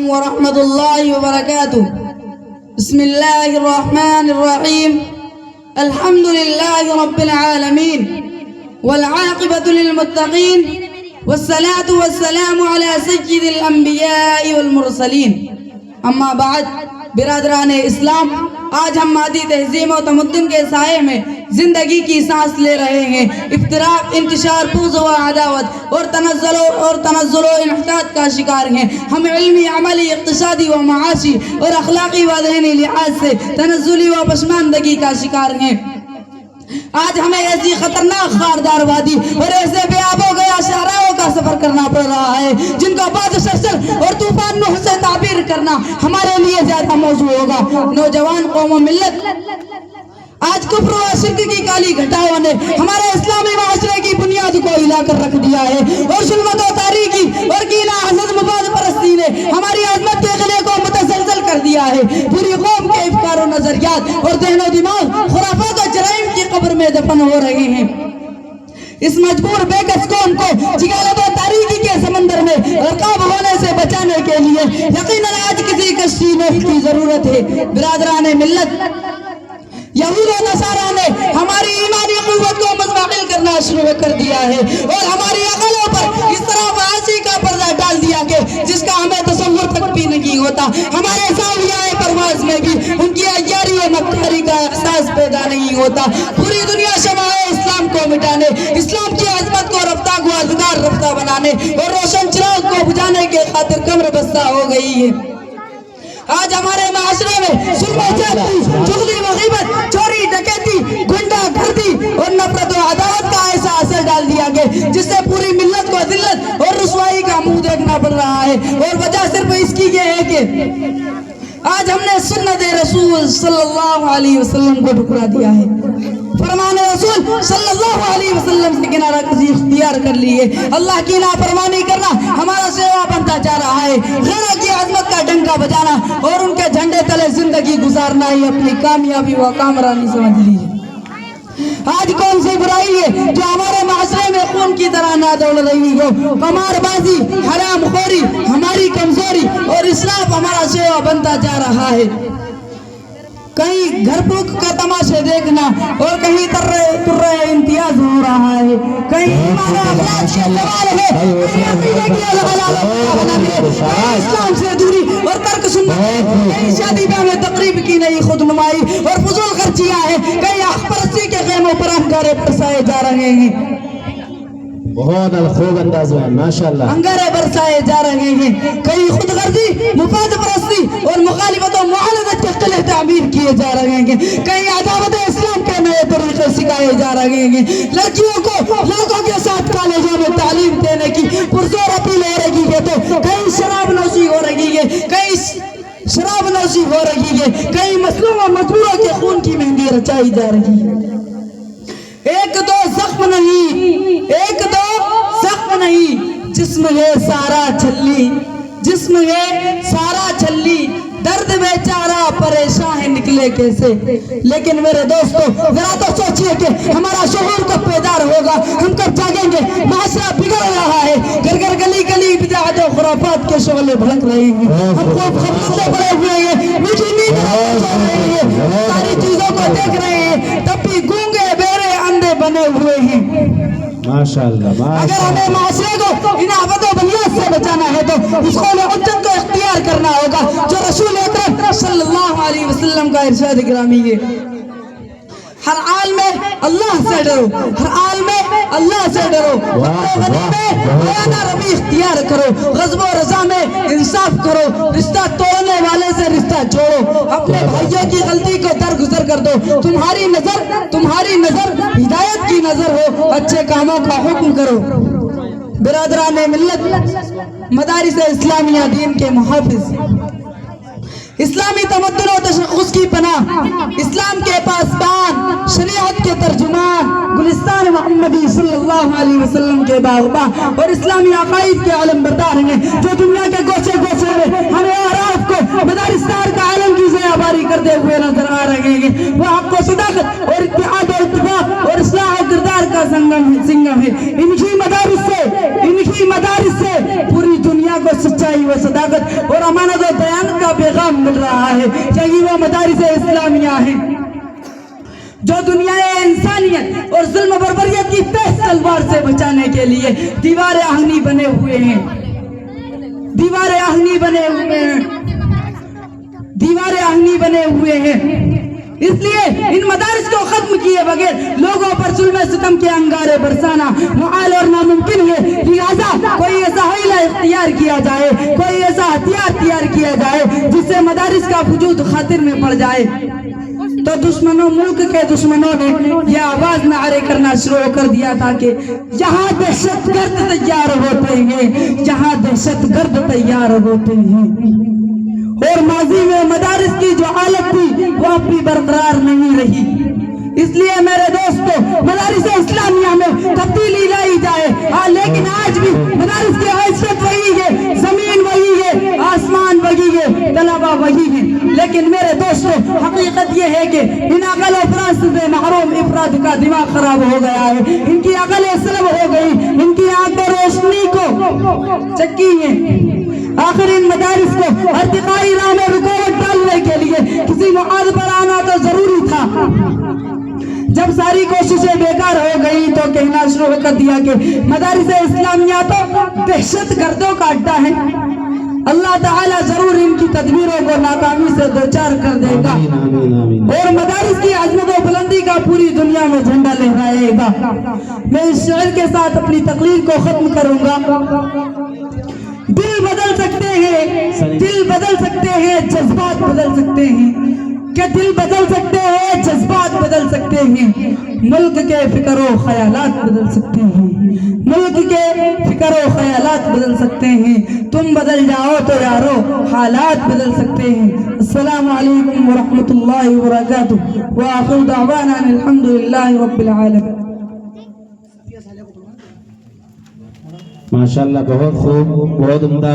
علیکم ورحمۃ اللہ وبرکاتہ۔ بسم اللہ الرحمن الرحیم، الحمد للہ رب العالمین والعاقبۃ للمتقین والصلاة والسلام علی سید الانبیاء والمرسلین۔ اما بعد، برادران اسلام، آج ہم مادی تہذیب و تمدن کے سائے میں زندگی کی سانس لے رہے ہیں۔ افتراق، انتشار، بغض و عداوت اور تنزل و انحطاط کا شکار ہیں۔ ہم علمی، عملی، اقتصادی و معاشی اور اخلاقی و ذہنی لحاظ سے تنزلی و پسماندگی کا شکار ہیں۔ آج ہمیں ایسی خطرناک خاردار وادی اور ایسے بے آب و گیا صحراؤں کا سفر کرنا پڑ رہا ہے جن کا باد سرسر اور طوفان نوح سے تعبیر کرنا ہمارے لیے زیادہ موزوں ہوگا۔ نوجوان قوم و ملت، آج کفر و شرک کی کالی گھٹاؤں نے ہمارے اسلامی معاشرے کی بنیاد کو ہلا کر رکھ دیا ہے، اور ظلمت و تاریکی اور کینہ حسد مفاد پرستی نے ہماری عظمت کے قلعے کو متزلزل کر دیا ہے۔ پوری قوم کے افکار و نظریات اور ذہن و دماغ خرافات و جرائم کی قبر میں دفن ہو رہے ہیں۔ اس مجبور بے کس قوم کو جہالت و تاریکی کے سمندر میں غرقاب ہونے سے بچانے کے لیے یقیناً آج کسی کشتی نوح کی ضرورت ہے۔ برادران ملت، یہود و نصارہ نے ہماری ایمانی قوت کو مزمحل کرنا شروع کر دیا ہے اور ہماری عقلوں پر اس طرح فحاشی کا پردہ ڈال دیا کہ جس کا ہمیں تصور تک بھی نہیں ہوتا۔ ہمارے زاویہ پرواز میں بھی ان کی عیاری و مکاری کا احساس پیدا نہیں ہوتا۔ پوری دنیا شمائع اسلام کو مٹانے، اسلام کی عظمت کو رفتہ کو ازگار رفتہ بنانے اور روشن چراغ کو بجھانے کے خاطر کمر بستہ ہو گئی ہے۔ آج ہمارے معاشرے میں ظلم و زیادتی، چغلی و غیبت، چوری، ڈکیتی، گنڈا گردی اور نفرت و عداوت کا ایسا اثر ڈال دیا گیا جس سے پوری ملت کو ذلت اور رسوائی کا منہ دیکھنا پڑ رہا ہے، اور وجہ صرف اس کی یہ ہے کہ آج ہم نے سنت رسول صلی اللہ علیہ وسلم کو ٹھکرا دیا ہے۔ فرمان رسول صلی اللہ علیہ وسلم سے کنارہ کشی اختیار کر لی ہے۔ اللہ کی نافرمانی کرنا ہمارا سیوا بنتا جا رہا ہے۔ غیرہ کی عظمت کا ڈنکا بجانا اور ان کے جھنڈے تلے زندگی گزارنا ہی اپنی کامیابی و کامرانی سمجھ لیجیے۔ آج کون سی برائی ہے جو ہمارے معاشرے میں خون کی طرح نہ دوڑ رہی ہو؟ قمار بازی، حرام خوری ہماری کمزوری اور اسراف ہمارا سیوا بنتا جا رہا ہے۔ کہیں گھر پوک کا تماشے دیکھنا اور کہیں تر رہے امتیاز ہو رہا ہے، کہیں ایمان و اخلاق کے سوال ہے، کہیں عقیدے کی اسلام سے دوری اور ترک سنت، کہیں شادی بیاہ میں تقریب کی نئی خود نمائی اور فضول خرچیاں ہیں، کہیں حق پرستی کے خیموں پر انگارے برسائے جا رہے ہیں۔ بہت خوب انداز ہے، ماشاءاللہ، انگارے برسائے جا رہے ہیں، کہیں خود غرضی، مفاد پرستی اور مخالفت و معاندت کے قلعے تعمیر کیے جا رہے ہیں، کہیں عداوت اسلام کے نئے طریقے سکھائے جا رہے ہیں۔ لڑکیوں کو لڑکوں کے ساتھ کالجوں میں تعلیم دینے کی پرزور اپیل ہو رہی ہے، تو کہیں شراب نوشی ہو رہی ہے، کہیں مظلوم و مجبوروں کے خون کی مہندی رچائی جا رہی ہے۔ ایک دو زخم نہیں، جسم ہے سارا چھلی، درد بیچارہ پریشان ہے نکلے کیسے۔ لیکن میرے دوستو، ذرا تو سوچئے کہ ہمارا شعور کب بیدار ہوگا، ہم کب جاگیں گے؟ معاشرہ بگڑ رہا ہے، گھر گھر گلی گلی بدعت و خرافات کے شعلے بھڑک رہے ہیں، ہم خوب خبریں پڑے ہوئے ہیں، میٹھی نیند سو رہے ہیں، ساری چیزوں کو دیکھ رہے ہیں، تب بھی گونگے بیرے اندھے بنے ہوئے ہیں۔ ماشاءاللہ۔ اگر ہمیں معاشرے کو ان آفت و بلیات سے بچانا ہے تو اس قول حجت کو اختیار کرنا ہوگا جو رسول اکرم صلی اللہ علیہ وسلم کا ارشاد گرامی ہے۔ ہر حال میں اللہ سے ڈرو، ہر حال میں اللہ سے ڈرو، غنی میں بیانہ روی اختیار کرو، غضب و رضا میں انصاف کرو، رشتہ توڑنے والے سے رشتہ جوڑو، اپنے بھائیوں کی غلطی کو درگزر کر دو، تمہاری نظر ہدایت کی نظر ہو، اچھے کاموں کا حکم کرو۔ برادران ملت، مدارس اسلامیہ دین کے محافظ، اسلامی تمدن و تشخص کی پناہ، اسلام کے پاسبان، شریعت کے ترجمان، گلستان محمدی صلی اللہ علیہ وسلم کے باغباں اور اسلامی عقائد کے علم بردار ہیں جو دنیا کے گوشے گوشے میں ہمیں اعراف کو مدارسدار کا عالم کی زیاباری کرتے ہوئے نظر آ رہے ہیں۔ وہ حق و صداقت اور اتحاد و اتفاق اور اصلاح و کردار کا سنگم ہے۔ انہی مدارس سے پوری دنیا کو و سچائی و صداقت اور امانت و بیان کا پیغام مل رہا ہے. یہی وہ مدارس اسلامیہ ہیں جو دنیا انسانیت اور ظلم و بربریت کی تیز تلوار سے بچانے کے لیے دیوار آہنی بنے ہوئے ہیں. دیوار آہنی بنے ہوئے ہیں. دیوار آہنی بنے ہوئے ہیں. اس لیے ان مدارس کو ختم کیے بغیر لوگوں پر ظلم ستم کے انگارے برسانا محال اور ناممکن ہے. لہذا کوئی ایسا حیلہ اختیار کیا جائے, کوئی ایسا ہتھیار تیار کیا جائے جس سے مدارس کا وجود خطر میں پڑ جائے. تو دشمنوں, ملک کے دشمنوں نے یہ آواز نعرے کرنا شروع کر دیا تھا کہ جہاں دہشت گرد تیار ہوتے ہیں, جہاں دہشت گرد تیار ہوتے ہیں. اور ماضی میں مدارس کی جو حالت تھی وہ اب بھی برقرار نہیں رہی. اس لیے میرے دوستو مدارس اسلامیہ میں تبدیلی لائی جائے. لیکن آج بھی مدارس کی حیثیت وہی ہے, زمین وہی ہے, آسمان وہی ہے, طلبہ وہی ہے. لیکن میرے دوستو حقیقت یہ ہے کہ ان عقل و فراست سے محروم افراد کا دماغ خراب ہو گیا ہے. ان کی عقل سلب ہو گئی, ان کی آنکھ روشنی کو چکی ہے. آخر ان مدارس کو ارتقائی راہ میں رکاوٹ ڈالنے کے لیے کسی معاد پر آنا تو ضروری تھا. جب ساری کوششیں بیکار ہو گئی تو کہنا شروع کر دیا کہ مدارس اسلامیہ تو دہشت گردوں کا اڈا ہے. اللہ تعالیٰ ضرور ان کی تدبیروں کو ناکامی سے دوچار کر دے گا اور مدارس کی عظمت و بلندی کا پوری دنیا میں جھنڈا لہرائے گا. میں اس شعر کے ساتھ اپنی تقریر کو ختم کروں گا. دل بدل سکتے ہیں, دل بدل سکتے ہیں, جذبات بدل سکتے ہیں. کہ دل بدل سکتے ہیں, جذبات بدل سکتے ہیں, ملک کے فکر و خیالات بدل سکتے ہیں, ملک کے فکر و خیالات بدل سکتے ہیں. تم بدل جاؤ تو یارو حالات بدل سکتے ہیں. السلام علیکم ورحمۃ اللہ وبرکاتہ. وآخر دعوانا الحمدللہ رب العالمین. ماشاءاللہ, بہت خوب, بہت عمدہ.